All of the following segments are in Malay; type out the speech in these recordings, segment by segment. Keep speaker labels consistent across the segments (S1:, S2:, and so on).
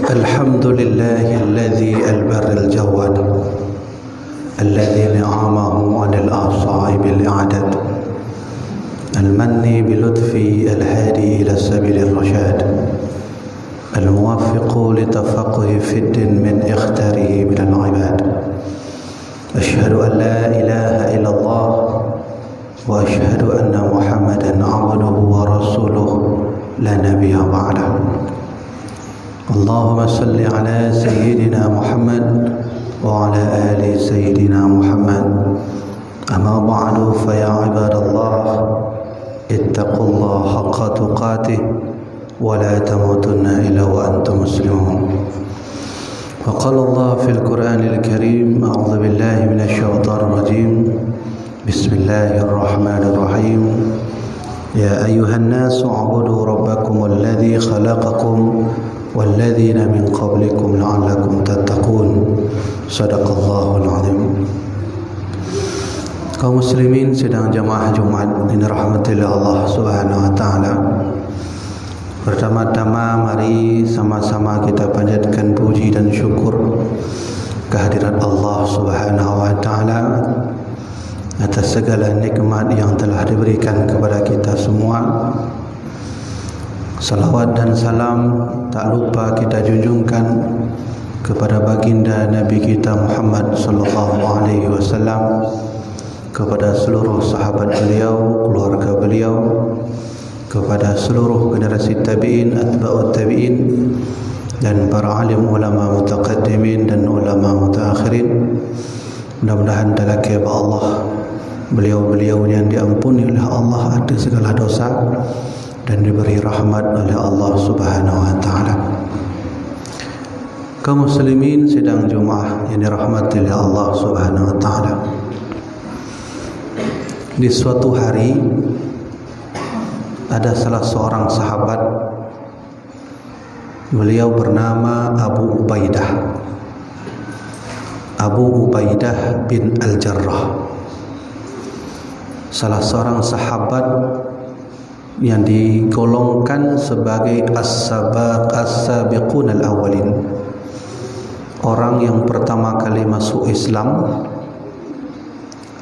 S1: الحمد لله الذي البر الجواد الذي نعمه عن الأعصاب بالإعداد المني بلطفي الهادي إلى سبيل الرشاد الموفق لتفقه في الدين من اختاره من العباد أشهد أن لا إله إلا الله وأشهد أن محمدا عبده ورسوله لا نبي بعده اللهم صل على سيدنا محمد وعلى آل سيدنا محمد أما بعد فيا عباد الله اتقوا الله حق تقاته ولا تموتن إلا وأنتم مسلمون وقال الله في القرآن الكريم أعوذ بالله من الشيطان الرجيم بسم الله الرحمن الرحيم يا أيها الناس اعبدوا ربكم الذي خلقكم والذين من قبلكم لعلكم تتقون صدق الله العظيم. Kaum muslimin sedang jamaah Jumat ini rahmatillah Allah Subhanahu wa taala. Pertama-tama mari sama-sama kita panjatkan puji dan syukur kehadirat Allah Subhanahu wa taala atas segala nikmat yang telah diberikan kepada kita semua. Salawat dan salam tak lupa kita junjungkan kepada baginda Nabi kita Muhammad sallallahu alaihi wasallam, kepada seluruh sahabat beliau, keluarga beliau, kepada seluruh generasi tabi'in, atba'ut tabi'in, dan para alim ulama mutaqaddimin dan ulama mutaakhirin. Mudah-mudahan dalam kehendak Allah beliau-beliau yang diampuni oleh Allah atas segala dosa dan diberi rahmat oleh Allah Subhanahu wa taala. Kaum muslimin sedang Jumaah yang dirahmati oleh Allah Subhanahu wa taala. Di suatu hari ada salah seorang sahabat, beliau bernama Abu Ubaidah bin Al-Jarrah, salah seorang sahabat yang digolongkan sebagai as-sabiqun al-awwalin, orang yang pertama kali masuk Islam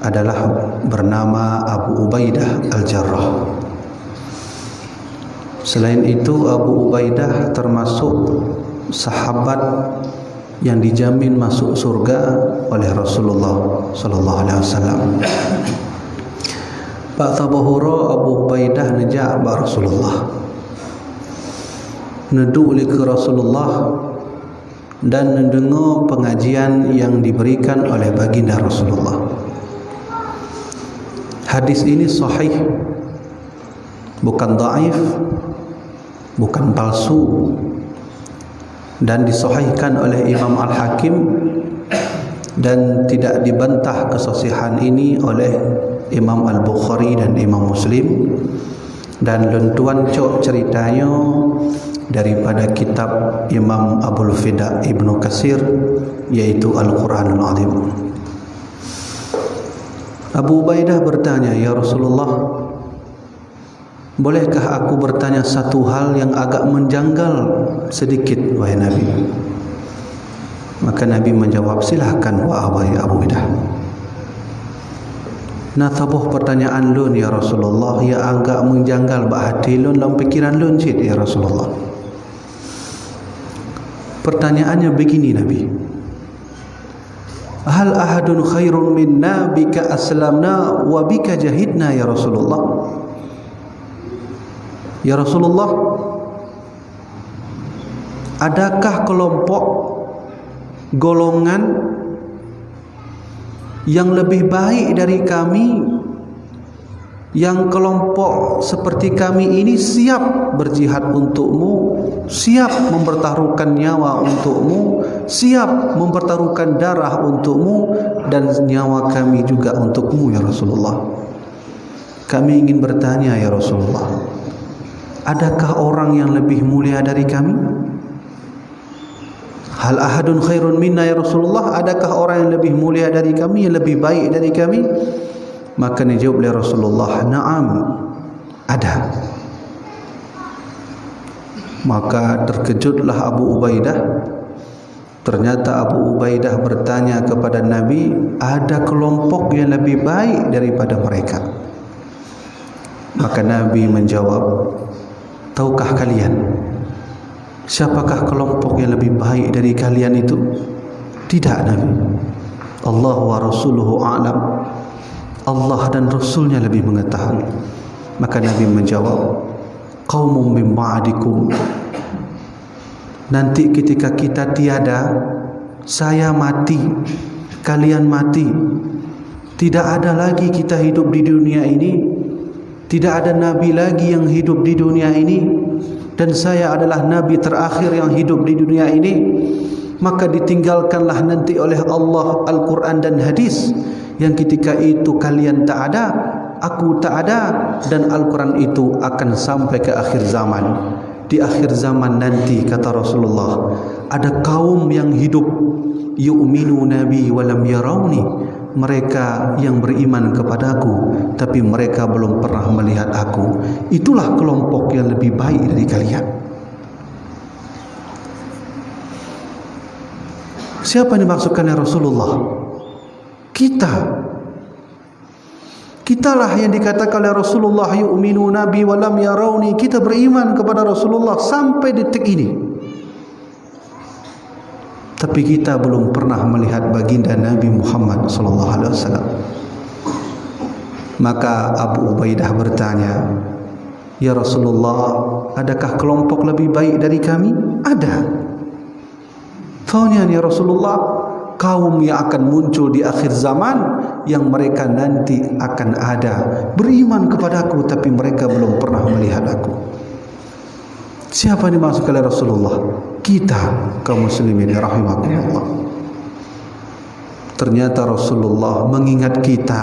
S1: adalah bernama Abu Ubaidah Al-Jarrah. Selain itu Abu Ubaidah termasuk sahabat yang dijamin masuk surga oleh Rasulullah sallallahu alaihi wasallam. Pak tabahura Abu Ubaidah najak ba Rasulullah, neduk ke Rasulullah dan mendengar pengajian yang diberikan oleh baginda Rasulullah. Hadis ini sahih, bukan dhaif, bukan palsu, dan disahihkan oleh Imam Al-Hakim, dan tidak dibantah kesahihan ini oleh Imam Al-Bukhari dan Imam Muslim, dan lentuan cok ceritanya daripada kitab Imam Abul Fida Ibnu Katsir, yaitu Al-Quranul Azim. Abu Ubaidah bertanya, "Ya Rasulullah, bolehkah aku bertanya satu hal yang agak menjanggal sedikit, wahai Nabi?" Maka Nabi menjawab, "Silakan wahai Abu Ubaidah." "Nah, tabuh pertanyaan lun ya Rasulullah, ya agak menjanggal bak hati lun dalam pikiran lun cid ya Rasulullah." Pertanyaannya begini Nabi, "Hal ahadun khairun minna bika aslamna wa bika jahidna ya Rasulullah?" Ya Rasulullah, adakah kelompok golongan yang lebih baik dari kami, yang kelompok seperti kami ini siap berjihad untukmu, siap mempertaruhkan nyawa untukmu, siap mempertaruhkan darah untukmu, dan nyawa kami juga untukmu ya Rasulullah. Kami ingin bertanya ya Rasulullah, adakah orang yang lebih mulia dari kami? Hal ahadun khairun minna ya Rasulullah, adakah orang yang lebih mulia dari kami, yang lebih baik dari kami? Maka dijawab oleh Rasulullah, "Na'am, ada." Maka terkejutlah Abu Ubaidah. Ternyata Abu Ubaidah bertanya kepada Nabi, ada kelompok yang lebih baik daripada mereka. Maka Nabi menjawab, tahukah kalian siapakah kelompok yang lebih baik dari kalian itu? Tidak, Nabi. Allah wa rasuluhu a'lam. Allah dan Rasulnya lebih mengetahui. Maka Nabi menjawab, qaumun min ba'dikum. Nanti ketika kita tiada, saya mati, kalian mati, tidak ada lagi kita hidup di dunia ini, tidak ada Nabi lagi yang hidup di dunia ini, dan saya adalah Nabi terakhir yang hidup di dunia ini. Maka ditinggalkanlah nanti oleh Allah Al-Quran dan hadis, yang ketika itu kalian tak ada, aku tak ada, dan Al-Quran itu akan sampai ke akhir zaman. Di akhir zaman nanti, kata Rasulullah, ada kaum yang hidup, yu'minu nabi walam yarawni, mereka yang beriman kepadaku tapi mereka belum pernah melihat aku. Itulah kelompok yang lebih baik dari kalian. Siapa yang dimaksudkan oleh Rasulullah? Kitalah yang dikatakan oleh Rasulullah, yu'minu nabi walam yarawni. Kita beriman kepada Rasulullah sampai detik ini, tapi kita belum pernah melihat baginda Nabi Muhammad sallallahu alaihi wasallam. Maka Abu Ubaidah bertanya, ya Rasulullah, adakah kelompok lebih baik dari kami? Ada. Tanya, ya Rasulullah, kaum yang akan muncul di akhir zaman, yang mereka nanti akan ada, beriman kepadaku tapi mereka belum pernah melihat aku. Siapa yang dimaksudkan oleh Rasulullah? Kita, kaum muslimin rahimakumullah. Ternyata Rasulullah mengingat kita,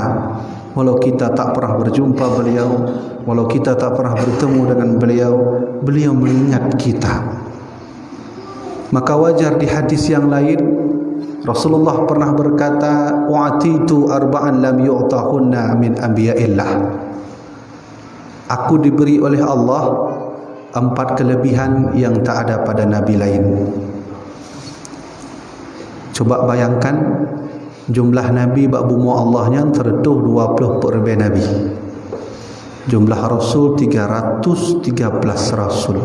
S1: walau kita tak pernah berjumpa beliau, walau kita tak pernah bertemu dengan beliau, beliau mengingat kita. Maka wajar di hadis yang lain Rasulullah pernah berkata, wa'atitu arba'an lam yu'tahunna min anbiya'illah. Aku diberi oleh Allah 4 kelebihan yang tak ada pada nabi lain. Coba bayangkan jumlah nabi bak bumu Allahnya tertuh 20 nabi. Jumlah rasul 313 rasul.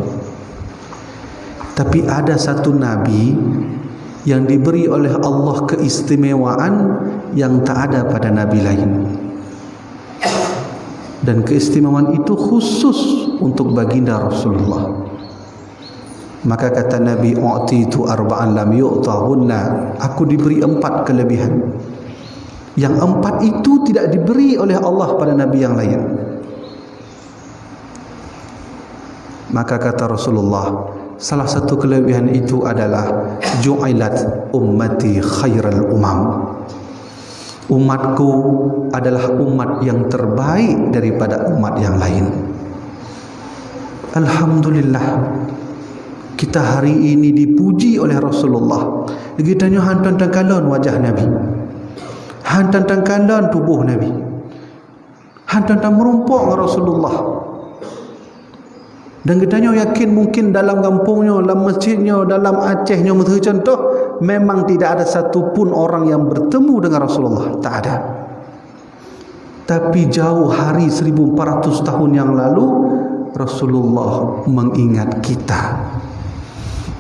S1: Tapi ada satu nabi yang diberi oleh Allah keistimewaan yang tak ada pada nabi lain, dan keistimewaan itu khusus untuk baginda Rasulullah. Maka kata Nabi, u'titu arba'an lam yu'tahunna, aku diberi 4 kelebihan yang 4 itu tidak diberi oleh Allah pada nabi yang lain. Maka kata Rasulullah, salah satu kelebihan itu adalah ju'ilat ummati khairal umam. Umatku adalah umat yang terbaik daripada umat yang lain. Alhamdulillah, kita hari ini dipuji oleh Rasulullah. Gitanya hantan tangkalon wajah Nabi, hantan tangkalon tubuh Nabi, hantan tang merumpuk Rasulullah. Dan kitanya yakin mungkin dalam kampungnya, dalam masjidnya, dalam Acehnya, contoh, memang tidak ada satu pun orang yang bertemu dengan Rasulullah. Tak ada. Tapi jauh hari 1400 tahun yang lalu, Rasulullah mengingat kita.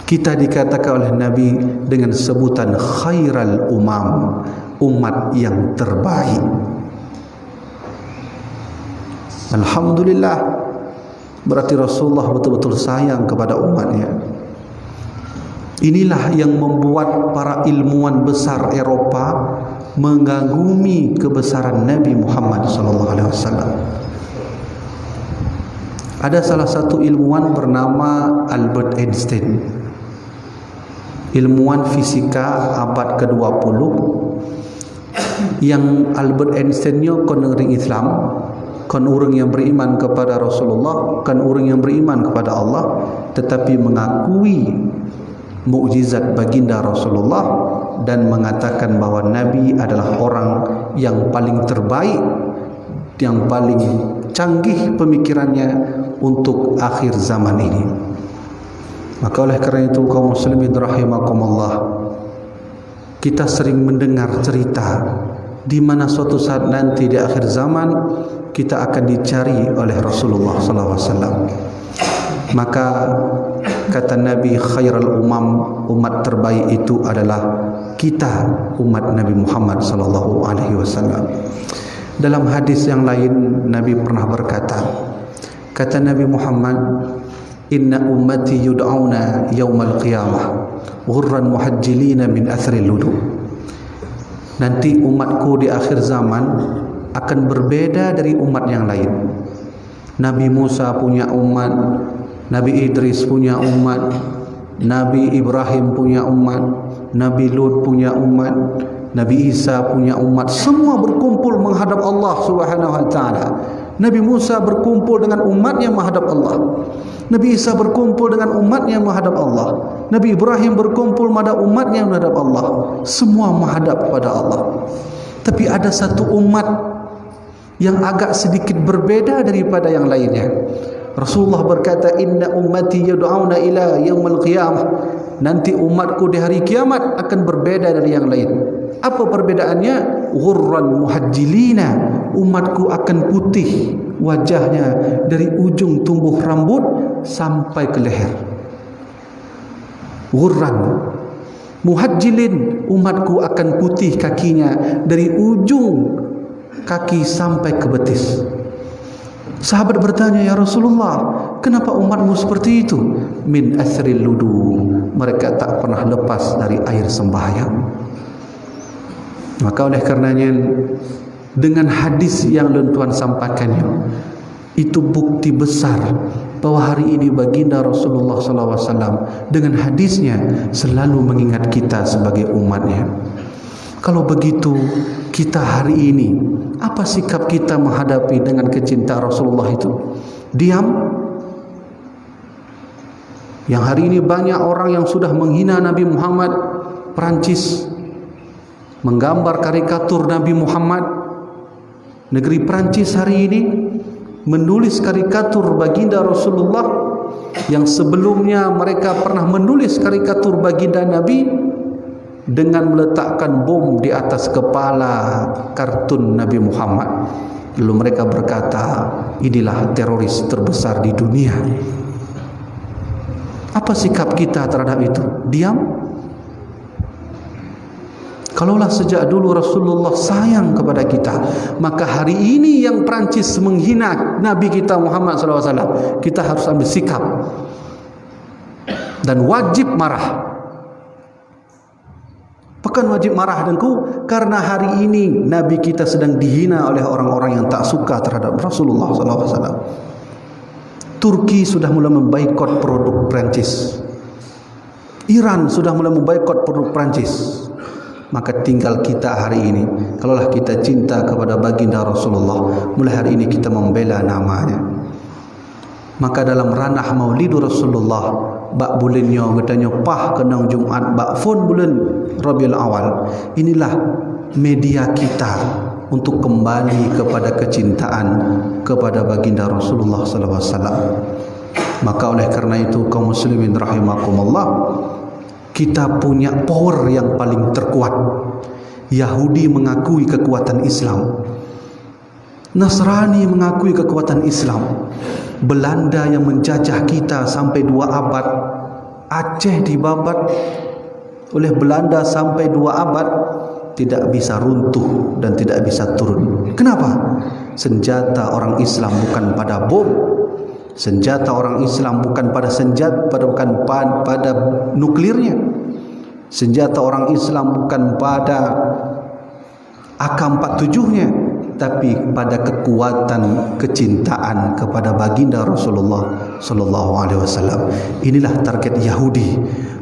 S1: Kita dikatakan oleh Nabi dengan sebutan khairal umam, umat yang terbaik. Alhamdulillah. Berarti Rasulullah betul-betul sayang kepada umatnya. Inilah yang membuat para ilmuwan besar Eropa mengagumi kebesaran Nabi Muhammad SAW. Ada salah satu ilmuwan bernama Albert Einstein, ilmuwan fisika abad ke-20, yang Albert Einstein-nya kon negeri Islam, kan orang yang beriman kepada Rasulullah, kan orang yang beriman kepada Allah, tetapi mengakui mukjizat baginda Rasulullah dan mengatakan bahwa Nabi adalah orang yang paling terbaik, yang paling canggih pemikirannya untuk akhir zaman ini. Maka oleh kerana itu kaum muslimin rahimakumullah, kita sering mendengar cerita di mana suatu saat nanti di akhir zaman kita akan dicari oleh Rasulullah sallallahu alaihi wasallam. Maka kata Nabi, khairul umat terbaik itu adalah kita, umat Nabi Muhammad sallallahu alaihi wasallam. Dalam hadis yang lain Nabi pernah berkata, kata Nabi Muhammad, inna ummati yud'auna yaumal qiyamah ghurran muhajjilina min athril wudu. Nanti umatku di akhir zaman akan berbeda dari umat yang lain. Nabi Musa punya umat, Nabi Idris punya umat, Nabi Ibrahim punya umat, Nabi Lut punya umat, Nabi Isa punya umat. Semua berkumpul menghadap Allah Subhanahu wa taala. Nabi Musa berkumpul dengan umatnya menghadap Allah. Nabi Isa berkumpul dengan umatnya menghadap Allah. Nabi Ibrahim berkumpul pada umatnya menghadap Allah. Semua menghadap kepada Allah. Tapi ada satu umat yang agak sedikit berbeda daripada yang lainnya. Rasulullah berkata, inna ummati yud'auna ila yaumil qiyamah. Nanti umatku di hari kiamat akan berbeda dari yang lain. Apa perbedaannya? Ghurran muhajjilina. Umatku akan putih wajahnya dari ujung tumbuh rambut sampai ke leher. Ghurran muhajjilin, umatku akan putih kakinya dari ujung kaki sampai ke betis. Sahabat bertanya, ya Rasulullah, kenapa umatmu seperti itu? Min asril wudu, mereka tak pernah lepas dari air sembahyang. Maka oleh karenanya, dengan hadis yang Tuhan sampaikannya, itu bukti besar bahwa hari ini baginda Rasulullah SAW dengan hadisnya selalu mengingat kita sebagai umatnya. Kalau begitu, kita hari ini, apa sikap kita menghadapi dengan kecintaan Rasulullah itu? Diam? Yang hari ini banyak orang yang sudah menghina Nabi Muhammad. Perancis menggambar karikatur Nabi Muhammad. Negeri Perancis hari ini menulis karikatur baginda Rasulullah, yang sebelumnya mereka pernah menulis karikatur baginda Nabi dengan meletakkan bom di atas kepala kartun Nabi Muhammad. Lalu mereka berkata, inilah teroris terbesar di dunia. Apa sikap kita terhadap itu? Diam? Kalaulah sejak dulu Rasulullah sayang kepada kita, maka hari ini yang Perancis menghina Nabi kita Muhammad SAW, kita harus ambil sikap dan wajib marah. Bukan wajib marah dengku, karena hari ini Nabi kita sedang dihina oleh orang-orang yang tak suka terhadap Rasulullah SAW. Turki sudah mulai memboikot produk Perancis. Iran sudah mulai memboikot produk Perancis. Maka tinggal kita hari ini, kalaulah kita cinta kepada baginda Rasulullah, mulai hari ini kita membela namanya. Maka dalam ranah maulidu Rasulullah, bak bulannya katanya pah kenang Jumat, bak fun bulan Rabiul Awal. Inilah media kita untuk kembali kepada kecintaan kepada baginda Rasulullah sallallahu alaihi wasallam. Maka oleh karena itu kaum muslimin rahimakumullah, kita punya power yang paling terkuat. Yahudi mengakui kekuatan Islam, Nasrani mengakui kekuatan Islam, Belanda yang menjajah kita sampai 2 abad, Aceh dibabat oleh Belanda sampai 2 abad, tidak bisa runtuh dan tidak bisa turun. Kenapa? Senjata orang Islam bukan pada bom, senjata orang Islam bukan pada bukan pada nuklirnya, senjata orang Islam bukan pada AK-47-nya, tapi pada kekuatan kecintaan kepada baginda Rasulullah sallallahu alaihi wasallam. Inilah target Yahudi,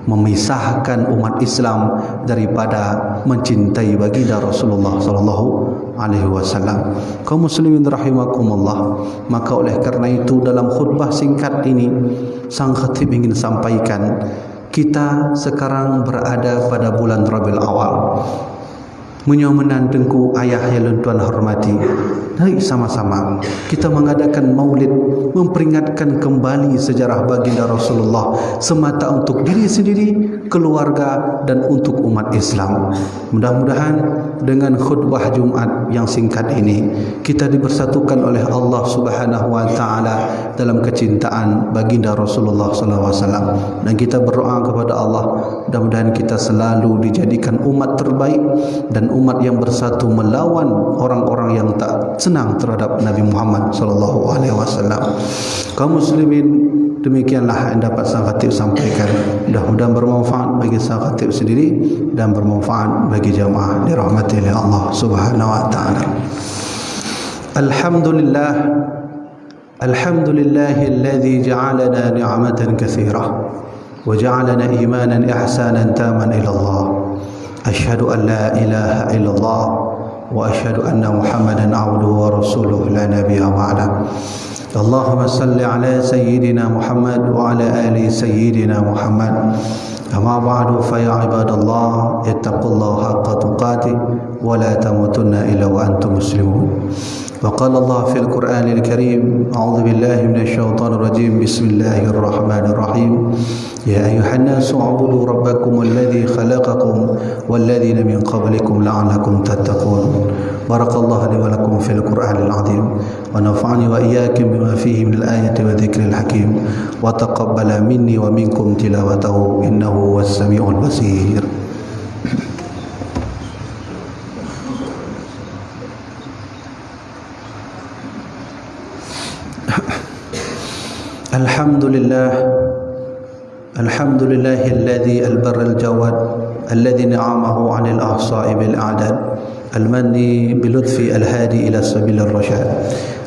S1: memisahkan umat Islam daripada mencintai baginda Rasulullah sallallahu alaihi wasallam. Kaum muslimin rahimakumullah, maka oleh karena itu dalam khutbah singkat ini sang khatib ingin sampaikan, kita sekarang berada pada bulan Rabiul Awal, menyomenan tengku ayah yang tuan hormati. Mari sama-sama kita mengadakan maulid, memperingatkan kembali sejarah baginda Rasulullah semata untuk diri sendiri, keluarga dan untuk umat Islam. Mudah-mudahan dengan khutbah Jumat yang singkat ini kita dibersatukan oleh Allah Subhanahu wa taala dalam kecintaan baginda Rasulullah sallallahu alaihi wasallam, dan kita berdoa kepada Allah mudah-mudahan kita selalu dijadikan umat terbaik dan umat yang bersatu melawan orang-orang yang tak senang terhadap Nabi Muhammad sallallahu alaihi wasallam. Kaum muslimin, demikianlah yang dapat sang khatib sampaikan. Mudah-mudahan bermanfaat bagi sang khatib sendiri dan bermanfaat bagi jamaah dirahmati oleh Allah Subhanahu wa taala. Alhamdulillah, alhamdulillahilladzi ja'alana ni'matan katsirah wa ja'alana imanan ihsanan taman ila Allah. Asyhadu an la ilaha illallah wa asyhadu anna Muhammadan abduhu wa rasuluhu la nabiyya ba'da. Allahumma salli ala sayyidina Muhammad wa ala ali sayyidina Muhammad. Amma ba'du fa ya ibadallah ittaqullaha haqqa tuqatih wa la tamutunna illa wa antum muslimun. وقال الله في القرآن الكريم أعوذ بالله من الشيطان الرجيم بسم الله الرحمن الرحيم يا أيها الناس اعبدوا ربكم الذي خلقكم والذين من قبلكم لعلكم تتقون. بارك الله لي ولكم في القرآن العظيم ونفعني وإياكم بما فيه من الآية والذكر الحكيم وتقبل مني ومنكم تلاوته إنه هو السميع البصير. الحمد لله الذي البر الجواد الذي نعمه عن الأحصاء بالأعداد المني بلطف الهادي إلى سبيل الرشاد.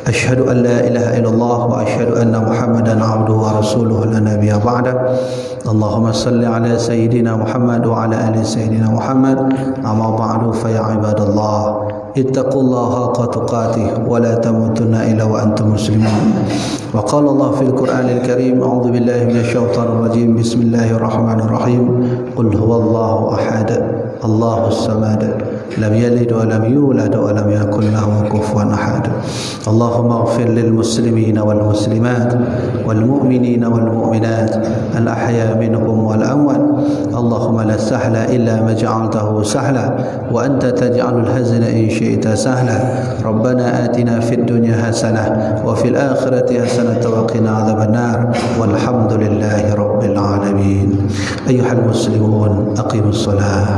S1: أشهد أن لا إله إلا الله وأشهد أن محمدا عبده ورسوله لا نبي بعده. اللهم صل على سيدنا محمد وعلى آل سيدنا محمد. أما بعد فيا عباد الله اتقوا الله حق تقاته ولا تموتن إلا وأنتم مسلمون. وقال الله في القرآن الكريم أعوذ بالله من الشيطان الرجيم بسم الله الرحمن الرحيم قل هو الله أحد الله الصمد لم يلد ولم يولد ولم يكن له كفوا أحد. اللهم اغفر للمسلمين والمسلمات والمؤمنين والمؤمنات الأحياء منهم والأموات. اللهم لا سهل إلا ما جعلته سهلا وأنت تجعل الحزن إن شئت سهلا. ربنا آتنا في الدنيا حسنة وفي الآخرة حسنة وقنا عذاب النار والحمد لله رب العالمين. أيها المسلمون أقيموا الصلاة.